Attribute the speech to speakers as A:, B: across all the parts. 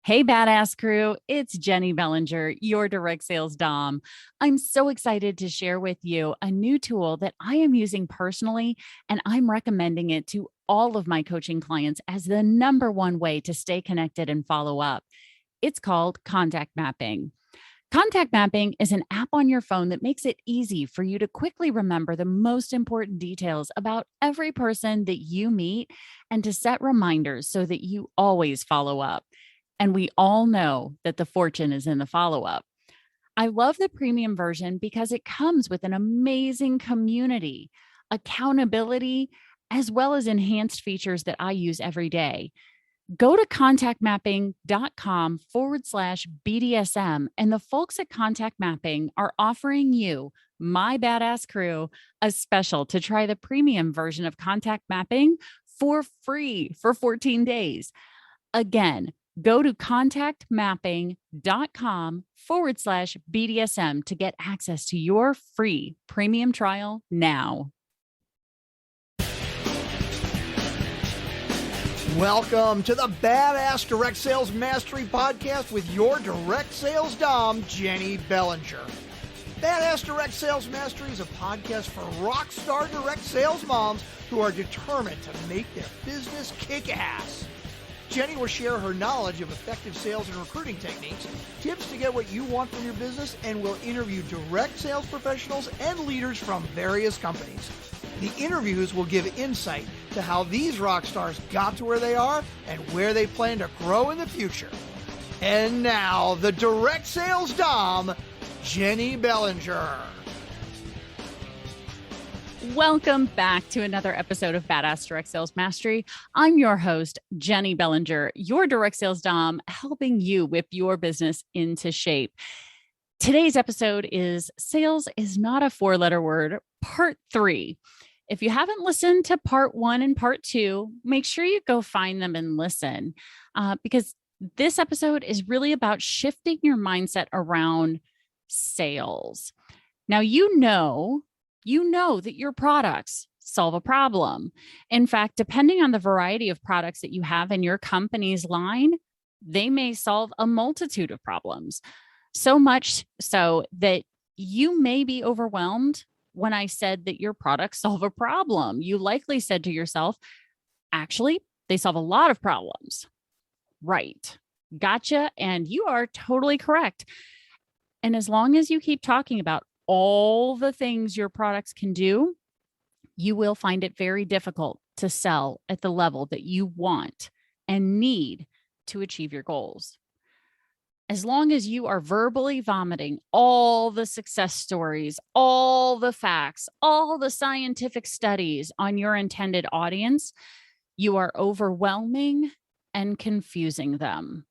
A: Hey, badass crew, it's Jenny Bellinger, your direct sales Dom. I'm so excited to share with you a new tool that I am using personally, and I'm recommending it to all of my coaching clients as the number one way to stay connected and follow up. It's called contact mapping. Contact mapping is an app on your phone that makes it easy for you to quickly remember the most important details about every person that you meet and to set reminders so that you always follow up. And we all know that the fortune is in the follow up. I love the premium version because it comes with an amazing community, accountability, as well as enhanced features that I use every day. Go to contactmapping.com/BDSM, and the folks at Contact Mapping are offering you, my badass crew, a special to try the premium version of Contact Mapping for free for 14 days. Again, go to contactmapping.com/BDSM to get access to your free premium trial now.
B: Welcome to the Badass Direct Sales Mastery Podcast with your direct sales Dom, Jenny Bellinger. Badass Direct Sales Mastery is a podcast for rock star direct sales moms who are determined to make their business kick ass. Jenny will share her knowledge of effective sales and recruiting techniques, tips to get what you want from your business, and will interview direct sales professionals and leaders from various companies. The interviews will give insight to how these rock stars got to where they are and where they plan to grow in the future. And now, the direct sales Dom, Jenny Bellinger.
A: Welcome back to another episode of Badass Direct Sales Mastery. I'm your host, Jenny Bellinger, your direct sales Dom, helping you whip your business into shape. Today's episode is Sales is Not a Four-Letter Word, Part 3. If you haven't listened to Part 1 and Part 2, make sure you go find them and listen, because this episode is really about shifting your mindset around sales. Now, you know that your products solve a problem. In fact, depending on the variety of products that you have in your company's line, they may solve a multitude of problems. So much so that you may be overwhelmed when I said that your products solve a problem. You likely said to yourself, actually, they solve a lot of problems. Right. Gotcha. And you are totally correct. And as long as you keep talking about all the things your products can do, you will find it very difficult to sell at the level that you want and need to achieve your goals. As long as you are verbally vomiting all the success stories, all the facts, all the scientific studies on your intended audience, you are overwhelming and confusing them.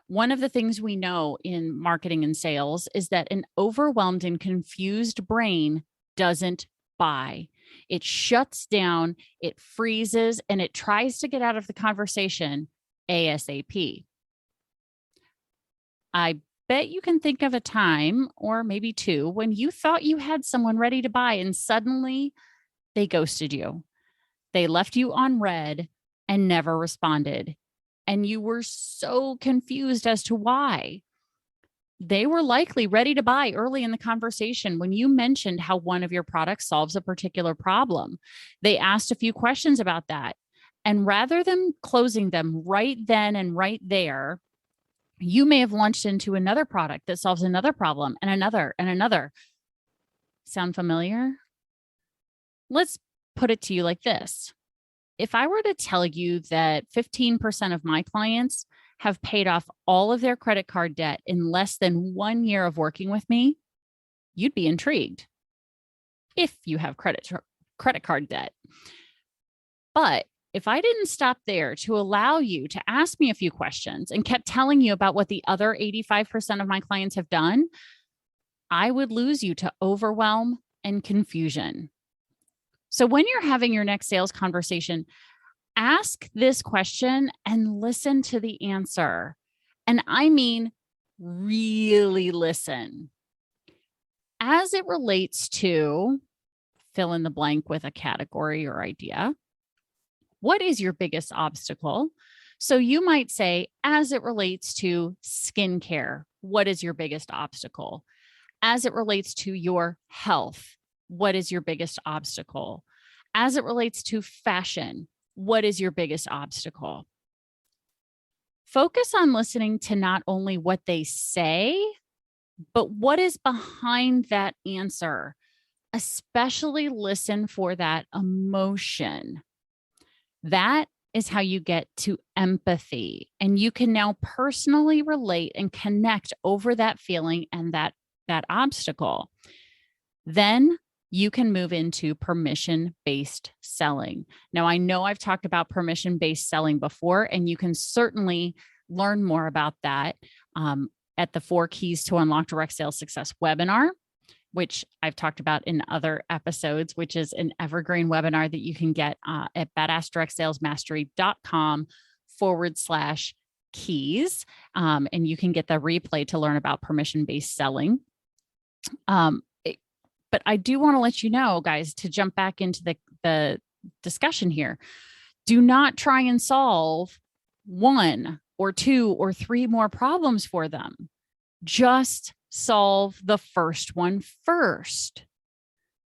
A: One of the things we know in marketing and sales is that an overwhelmed and confused brain doesn't buy. It shuts down, it freezes, and it tries to get out of the conversation ASAP. I bet you can think of a time, or maybe two, when you thought you had someone ready to buy and suddenly they ghosted you. They left you on red and never responded. And you were so confused as to why. They were likely ready to buy early in the conversation when you mentioned how one of your products solves a particular problem. They asked a few questions about that. And rather than closing them right then and right there, you may have launched into another product that solves another problem and another and another. Sound familiar? Let's put it to you like this. If I were to tell you that 15% of my clients have paid off all of their credit card debt in less than 1 year of working with me, you'd be intrigued if you have credit card debt. But if I didn't stop there to allow you to ask me a few questions and kept telling you about what the other 85% of my clients have done, I would lose you to overwhelm and confusion. So when you're having your next sales conversation, ask this question and listen to the answer. And I mean, really listen. As it relates to fill in the blank with a category or idea, what is your biggest obstacle So you might say, as it relates to skincare, what is your biggest obstacle? As it relates to your health, what is your biggest obstacle? As it relates to fashion, what is your biggest obstacle? Focus on listening to not only what they say, but what is behind that answer. Especially listen for that emotion. That is how you get to empathy. And you can now personally relate and connect over that feeling and that obstacle. Then you can move into permission-based selling. Now, I know I've talked about permission-based selling before, and you can certainly learn more about that at the 4 Keys to Unlock Direct Sales Success webinar, which I've talked about in other episodes, which is an evergreen webinar that you can get at badassdirectsalesmastery.com/keys. And you can get the replay to learn about permission-based selling. But I do want to let you know, guys, to jump back into the discussion here. Do not try and solve 1 or 2 or 3 more problems for them. Just solve the first one first.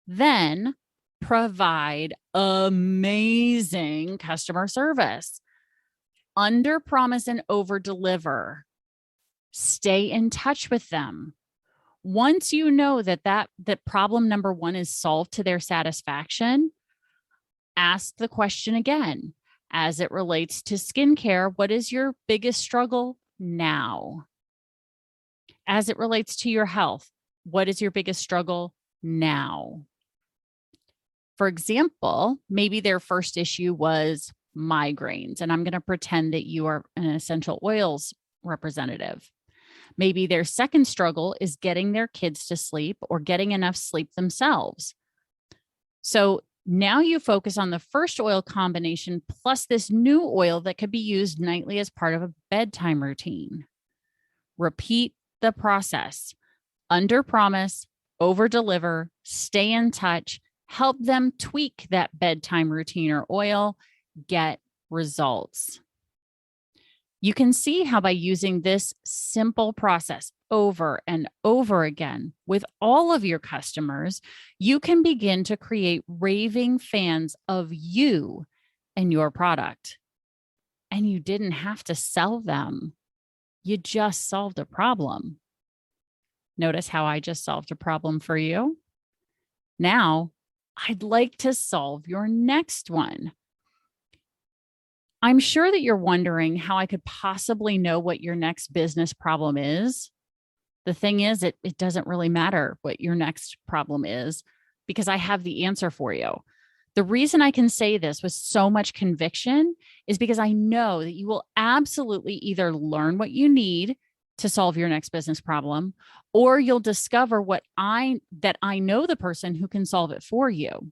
A: Then provide amazing customer service. Under promise and over deliver. Stay in touch with them. Once you know that problem number 1 is solved to their satisfaction, ask the question again. As it relates to skincare, what is your biggest struggle now? As it relates to your health, what is your biggest struggle now? For example, maybe their first issue was migraines, and I'm going to pretend that you are an essential oils representative. Maybe their second struggle is getting their kids to sleep or getting enough sleep themselves. So now you focus on the first oil combination plus this new oil that could be used nightly as part of a bedtime routine. Repeat the process. Under promise, over deliver, stay in touch, help them tweak that bedtime routine or oil, get results. You can see how by using this simple process over and over again with all of your customers, you can begin to create raving fans of you and your product. And you didn't have to sell them. You just solved a problem. Notice how I just solved a problem for you. Now, I'd like to solve your next one. I'm sure that you're wondering how I could possibly know what your next business problem is. The thing is, it doesn't really matter what your next problem is because I have the answer for you. The reason I can say this with so much conviction is because I know that you will absolutely either learn what you need to solve your next business problem, or you'll discover that I know the person who can solve it for you.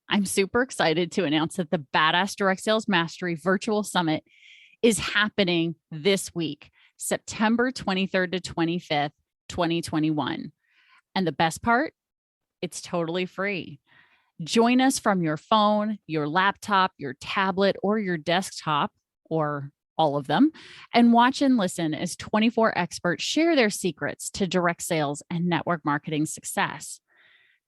A: I'm super excited to announce that the Badass Direct Sales Mastery Virtual Summit is happening this week, September 23rd to 25th, 2021. And the best part, it's totally free. Join us from your phone, your laptop, your tablet, or your desktop, or all of them, and watch and listen as 24 experts share their secrets to direct sales and network marketing success.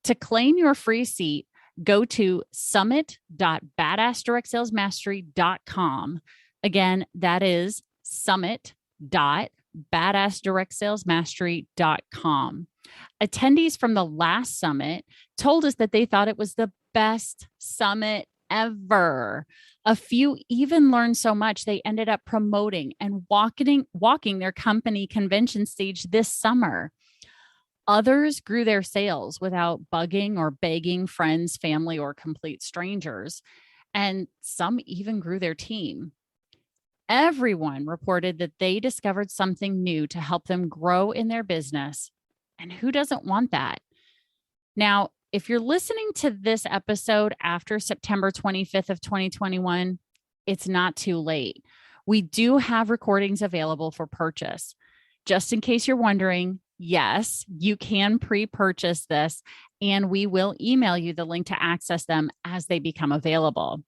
A: To claim your free seat, go to summit.badassdirectsalesmastery.com. Again, that is summit.badassdirectsalesmastery.com. Attendees from the last summit told us that they thought it was the best summit ever. A few even learned so much they ended up promoting and walking their company convention stage this summer. Others grew their sales without bugging or begging friends, family, or complete strangers. And some even grew their team. Everyone reported that they discovered something new to help them grow in their business. And who doesn't want that? Now, if you're listening to this episode after September 25th of 2021, it's not too late. We do have recordings available for purchase. Just in case you're wondering, yes, you can pre-purchase this, and we will email you the link to access them as they become available.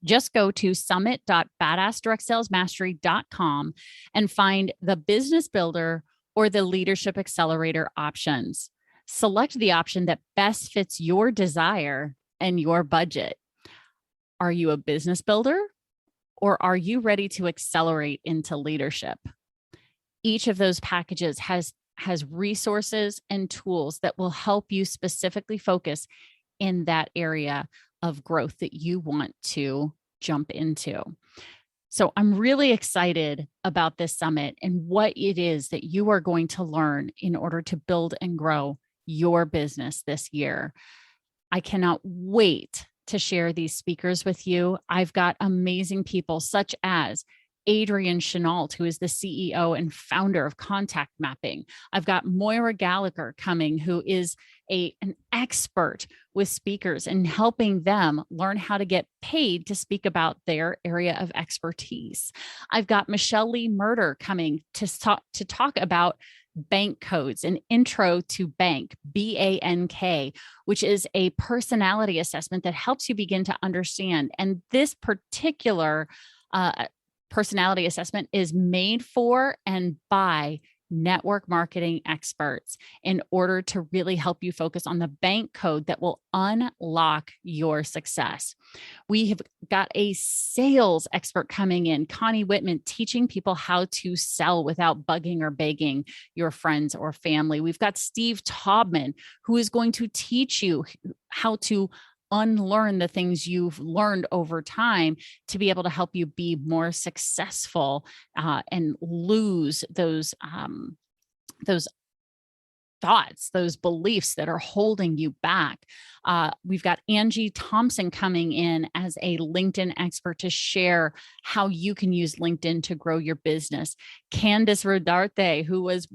A: Just go to summit.badassdirectsalesmastery.com and find the business builder or the leadership accelerator options. Select the option that best fits your desire and your budget. Are you a business builder or are you ready to accelerate into leadership? Each of those packages has resources and tools that will help you specifically focus in that area of growth that you want to jump into. So I'm really excited about this summit and what it is that you are going to learn in order to build and grow your business this year. I cannot wait to share these speakers with you. I've got amazing people such as Adrian Chenault, who is the CEO and founder of Contact Mapping. I've got Moira Gallagher coming, who is an expert with speakers and helping them learn how to get paid to speak about their area of expertise. I've got Michelle Lee Murder coming to talk about bank codes, an intro to bank, BANK, which is a personality assessment that helps you begin to understand. And this particular personality assessment is made for and by network marketing experts in order to really help you focus on the bank code that will unlock your success. We have got a sales expert coming in, Connie Whitman, teaching people how to sell without bugging or begging your friends or family. We've got Steve Taubman, who is going to teach you how to unlearn the things you've learned over time to be able to help you be more successful and lose those thoughts, those beliefs that are holding you back. We've got Angie Thompson coming in as a LinkedIn expert to share how you can use LinkedIn to grow your business. Candice Rodarte, who was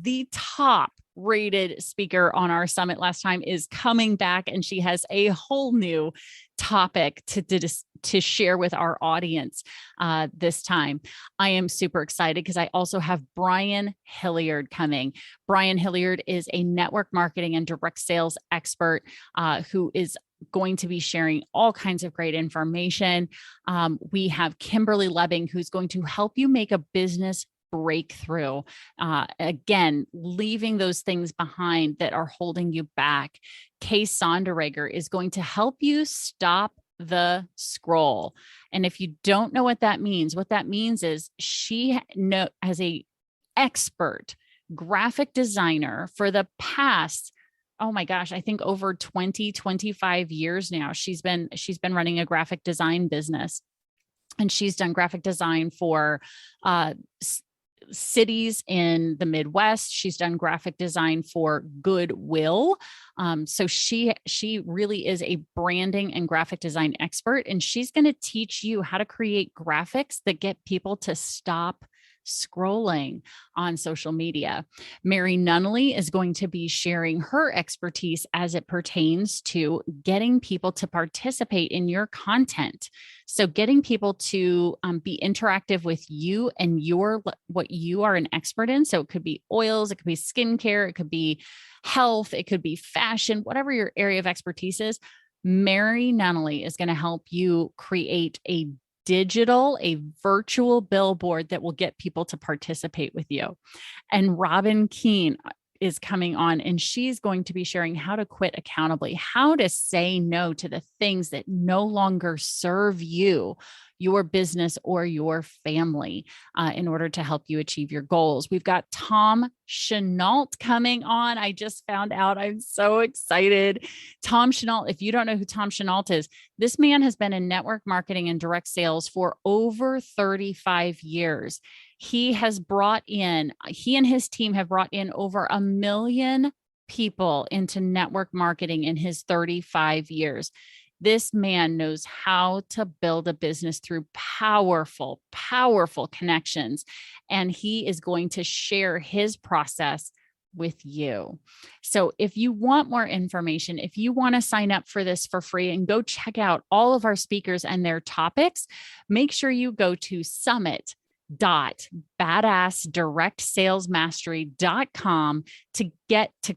A: the top rated speaker on our summit last time, is coming back, and she has a whole new topic to share with our audience this time. I am super excited because I also have Brian Hilliard coming. Brian Hilliard is a network marketing and direct sales expert who is going to be sharing all kinds of great information. We have Kimberly Lebbing, who's going to help you make a business breakthrough. Again, leaving those things behind that are holding you back. Kay Sonderegger is going to help you stop the scroll. And if you don't know what that means is she as a expert graphic designer for the past, oh my gosh, I think over 25 years now. She's been running a graphic design business, and she's done graphic design for cities in the Midwest. She's done graphic design for Goodwill. So she really is a branding and graphic design expert, and she's going to teach you how to create graphics that get people to stop scrolling on social media. Mary Nunnally is going to be sharing her expertise as it pertains to getting people to participate in your content. So getting people to be interactive with you and what you are an expert in. So it could be oils, it could be skincare, it could be health, it could be fashion, whatever your area of expertise is. Mary Nunnally is going to help you create a virtual billboard that will get people to participate with you. And Robin Keene is coming on, and she's going to be sharing how to quit accountably, how to say no to the things that no longer serve you, your business, or your family in order to help you achieve your goals. We've got Tom Chenault coming on. I just found out. I'm so excited. Tom Chenault, if you don't know who Tom Chenault is, this man has been in network marketing and direct sales for over 35 years. He and his team have brought in over 1 million people into network marketing in his 35 years. This man knows how to build a business through powerful, powerful connections. And he is going to share his process with you. So if you want more information, if you want to sign up for this for free and go check out all of our speakers and their topics, make sure you go to summit.badassdirectsalesmastery.com to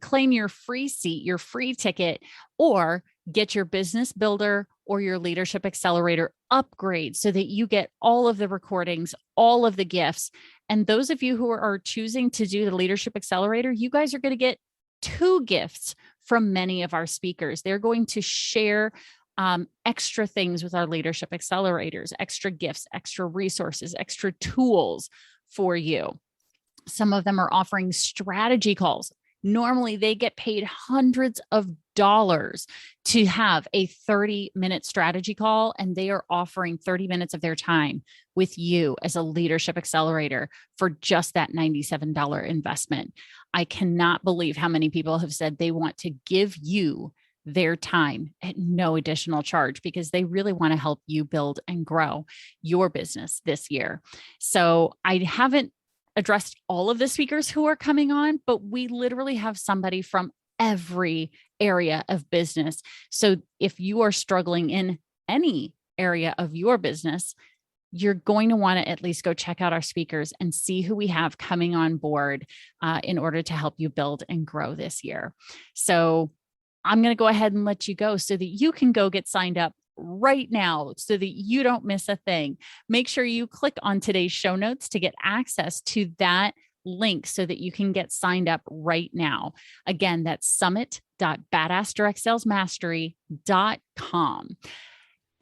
A: claim your free seat, your free ticket, or Get your business builder or your leadership accelerator upgrade so that you get all of the recordings, all of the gifts. And those of you who are choosing to do the leadership accelerator, you guys are going to get 2 gifts from many of our speakers. They're going to share extra things with our leadership accelerators, extra gifts, extra resources, extra tools for you. Some of them are offering strategy calls. Normally, they get paid hundreds of dollars to have a 30-minute strategy call, and they are offering 30 minutes of their time with you as a leadership accelerator for just that $97 investment. I cannot believe how many people have said they want to give you their time at no additional charge because they really want to help you build and grow your business this year. So I haven't addressed all of the speakers who are coming on, but we literally have somebody from every area of business. So if you are struggling in any area of your business, you're going to want to at least go check out our speakers and see who we have coming on board in order to help you build and grow this year. So I'm going to go ahead and let you go so that you can go get signed up right now so that you don't miss a thing. Make sure you click on today's show notes to get access to that link so that you can get signed up right now. Again, that's summit.badassdirectsalesmastery.com.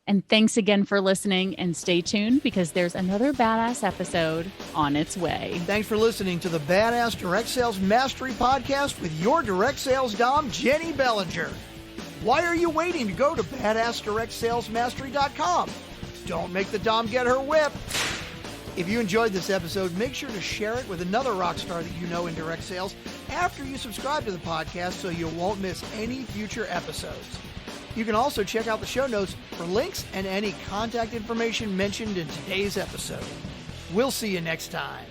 A: And thanks again for listening, and stay tuned because there's another badass episode on its way.
B: Thanks for listening to the Badass Direct Sales Mastery Podcast with your direct sales dom, Jenny Bellinger. Why are you waiting to go to badassdirectsalesmastery.com? Don't make the dom get her whip. If you enjoyed this episode, make sure to share it with another rock star that you know in direct sales after you subscribe to the podcast so you won't miss any future episodes. You can also check out the show notes for links and any contact information mentioned in today's episode. We'll see you next time.